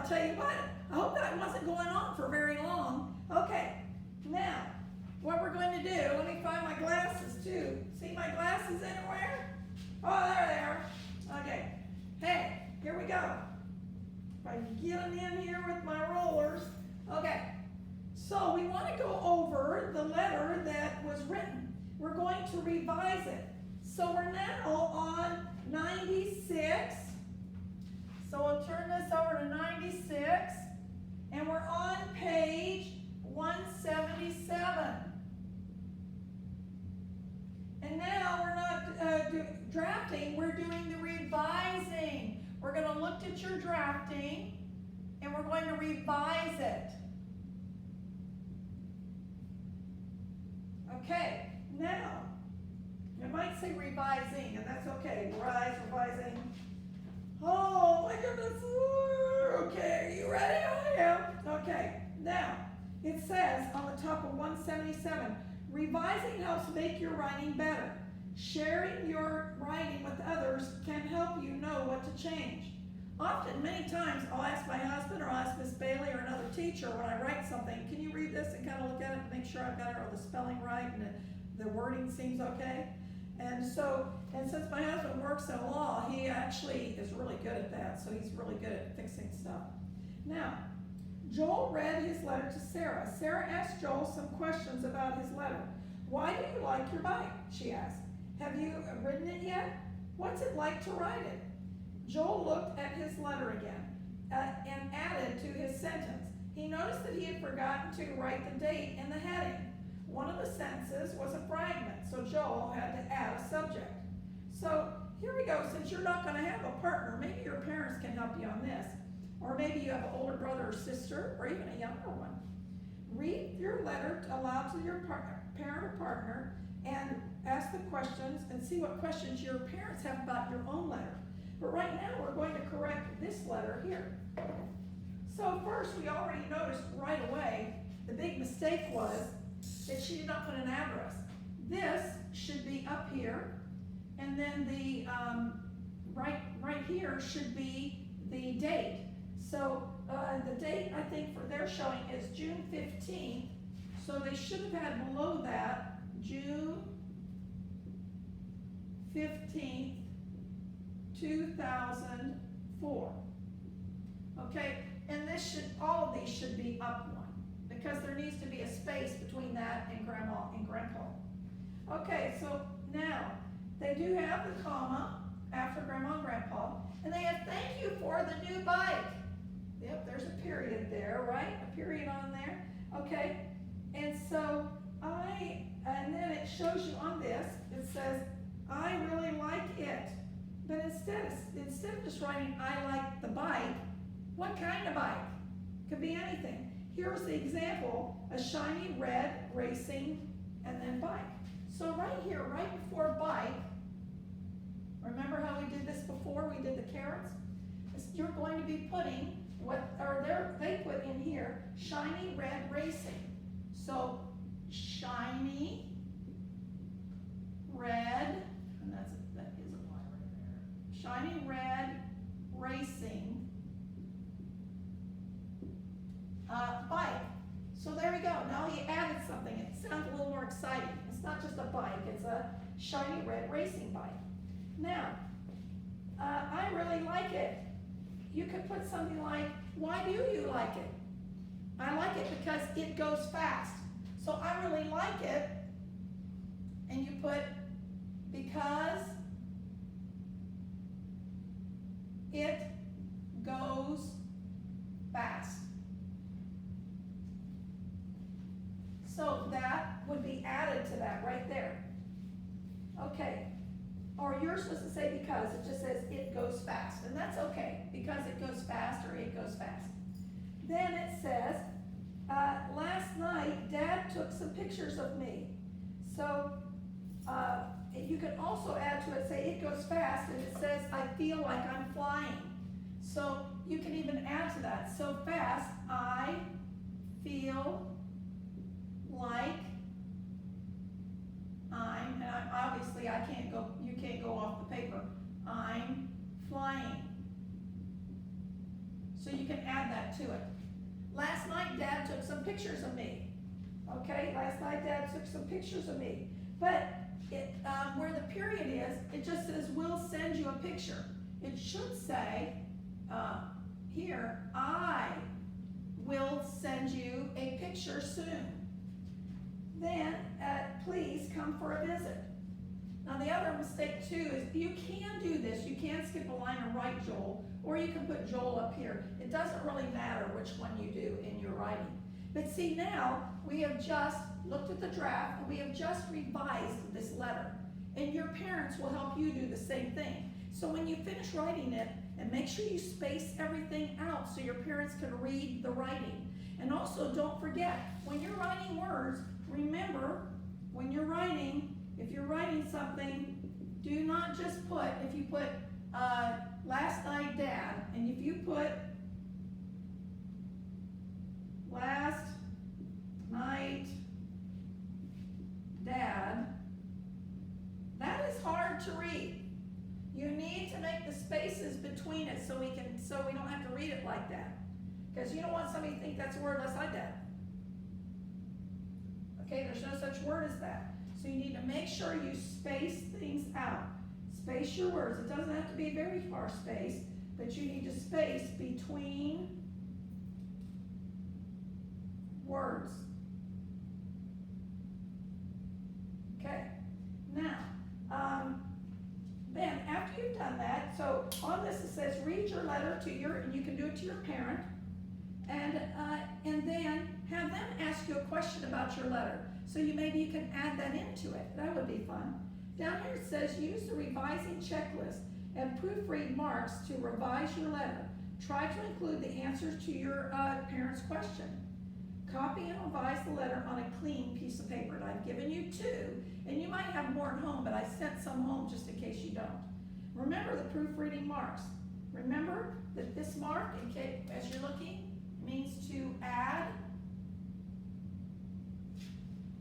I'll tell you what, I hope that wasn't going on for very long. Okay, now, what we're going to do, let me find my glasses too. See my glasses anywhere? Oh, there they are. Okay, hey, here we go. If I can get them in here with my rollers. Okay, so we want to go over the letter that was written. We're going to revise it. So we're now on 96. So we'll turn this over to 96. And we're on page 177. And now we're not drafting, we're doing the revising. We're going to look at your drafting and we're going to revise it. Okay, now, I might say revising, and that's okay. Revising. Oh my goodness. Okay, are you ready? I am. Okay, now, it says on the top of 177, revising helps make your writing better. Sharing your writing with others can help you know what to change. Often, many times, I'll ask my husband or I'll ask Miss Bailey or another teacher when I write something, can you read this and kind of look at it and make sure I've got it or the spelling right and the wording seems okay? And since my husband works in law, he actually is really good at that, so he's really good at fixing stuff. Now, Joel read his letter to Sarah. Sarah asked Joel some questions about his letter. Why do you like your bike? She asked. Have you ridden it yet? What's it like to ride it? Joel looked at his letter again and added to his sentence. He noticed that he had forgotten to write the date in the heading. One of the sentences was a fragment, so Joel had to add a subject. So here we go. Since you're not going to have a partner, maybe your parents can help you on this. Or maybe you have an older brother or sister, or even a younger one. Read your letter aloud to your parent or partner and ask the questions and see what questions your parents have about your own letter. But right now we're going to correct this letter here. So first, we already noticed right away the big mistake was that she did not put an address. This should be up here, and then the right here should be the date. So the date I think for their showing is June 15th. So they should have had below that June 15th, 2004. Okay, and this should, all of these should be up one because there needs to be a space between that and grandma and grandpa. Okay, so now they do have the comma after grandma and grandpa, and they have thank you for the new bike. Yep, there's a period there, right? A period on there. Okay, and so and then it shows you on this, it says, I really like it. But instead of just writing, I like the bike, what kind of bike? Could be anything. Here's the example, a shiny red racing and then bike. So right here, right before bike, remember how we did this before? We did the carrots? You're going to be putting they put in here, shiny red racing. So shiny red, and that is a Y right there. Shiny red racing bike. So there we go. Now he added something. It sounds a little more exciting. It's not just a bike. It's a shiny red racing bike. Now, I really like it. You could put something like, why do you like it? I like it because it goes fast. So I really like it. And you put, because it goes fast. So that would be added to that right there. Okay. Or you're supposed to say because, it just says it goes fast. And that's okay, because it goes fast or it goes fast. Then it says, last night Dad took some pictures of me. So you can also add to it, say it goes fast, and it says I feel like I'm flying. So you can even add to that. So fast, I feel like obviously you can't go off the paper. I'm flying. So you can add that that to it. Last night, Dad took some pictures of me. Okay, last night, Dad took some pictures of me. But where the period is, it just says, we'll send you a picture. It should say, here, I will send you a picture soon. Then, please come for a visit. Now, the other mistake too is you can do this. You can skip a line and write Joel, or you can put Joel up here. It doesn't really matter which one you do in your writing. But see, now we have just looked at the draft and we have just revised this letter. And your parents will help you do the same thing. So when you finish writing it, and make sure you space everything out so your parents can read the writing. And also don't forget, when you're writing words, remember, when you're writing, if you're writing something, do not just put, if you put last night, Dad, and if you put last night, Dad, that is hard to read. You need to make the spaces between it so we don't have to read it like that. Because you don't want somebody to think that's a word last night, Dad. Okay, there's no such word as that. So you need to make sure you space things out. Space your words. It doesn't have to be very far spaced, but you need to space between words. Okay, now, then after you've done that, so on this it says read your letter to your, and you can do it to your parent, and then have them ask you a question about your letter. So maybe you can add that into it. That would be fun. Down here it says use the revising checklist and proofread marks to revise your letter. Try to include the answers to your parent's question. Copy and revise the letter on a clean piece of paper. And I've given you two, and you might have more at home, but I sent some home just in case you don't. Remember the proofreading marks. Remember that this mark, in case, as you're looking, means to add.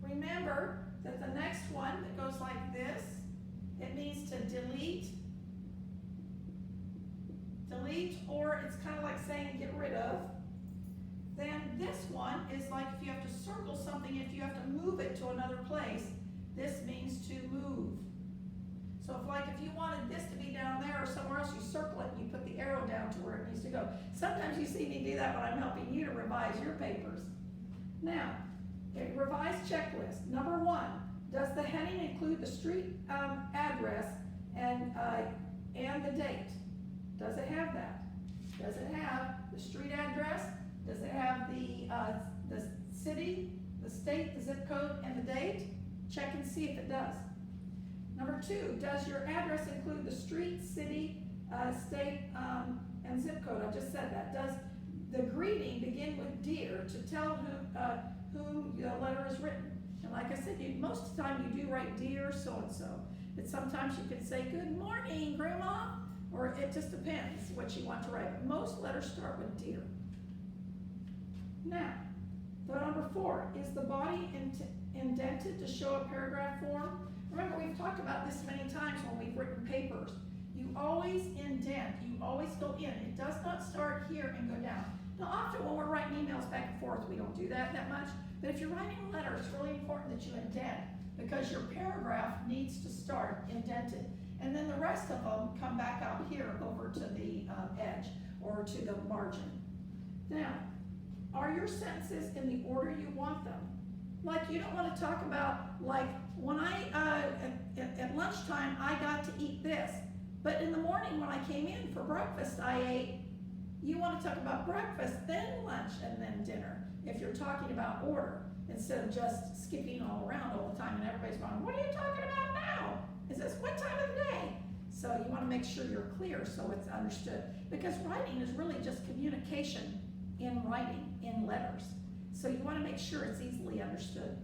Remember that the next one that goes like this, it means to delete. Delete, or it's kind of like saying get rid of. Then this one is like if you have to circle something, if you have to move it to another place, this means to move. So if you wanted this to be down there or somewhere else, you circle it and you put the arrow down to where it needs to go. Sometimes you see me do that when I'm helping you to revise your papers. Now, a revised checklist. Number one, does the heading include the street address and the date? Does it have that? Does it have the street address? Does it have the city, the state, the zip code, and the date? Check and see if it does. Number two, does your address include the street, city, state, and zip code? I just said that. Does the greeting begin with dear to tell whom the letter is written? And like I said, most of the time you do write dear so-and-so. But sometimes you can say, good morning, Grandma, or it just depends what you want to write. But most letters start with dear. Now, the number four, is the body indented to show a paragraph form? Remember, we've talked about this many times when we've written papers. You always indent, you always go in. It does not start here and go down. Now, often when we're writing emails back and forth, we don't do that much. But if you're writing a letter, it's really important that you indent because your paragraph needs to start indented. And then the rest of them come back out here over to the edge or to the margin. Now, are your sentences in the order you want them? Like you don't want to talk about, like when at lunchtime I got to eat this, but in the morning when I came in for breakfast I ate. You want to talk about breakfast, then lunch, and then dinner. If you're talking about order, instead of just skipping all around all the time and everybody's going, what are you talking about now? Is this what time of the day? So you want to make sure you're clear so it's understood. Because writing is really just communication in writing, in letters. So you want to make sure it's easily understood.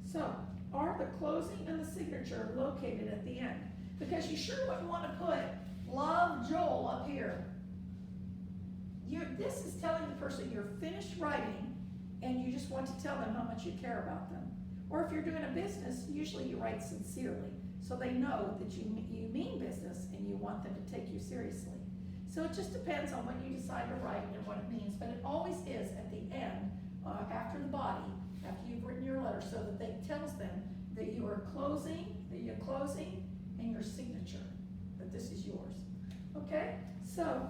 So, are the closing and the signature located at the end? Because you sure wouldn't want to put, love Joel up here. This is telling the person you're finished writing and you just want to tell them how much you care about them. Or if you're doing a business, usually you write sincerely, so they know that you mean business and you want them to take you seriously. So it just depends on what you decide to write and what it means, but it always is at the end, after the body, after you've written your letter, so that they tells them that you are closing, and your signature, that this is yours. Okay, so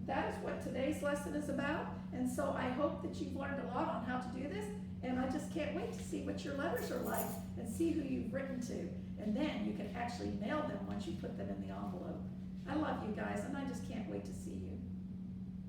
that is what today's lesson is about, and so I hope that you've learned a lot on how to do this, and I just can't wait to see what your letters are like and see who you've written to, and then you can actually mail them once you put them in the envelope. I love you guys, and I just can't wait to see you.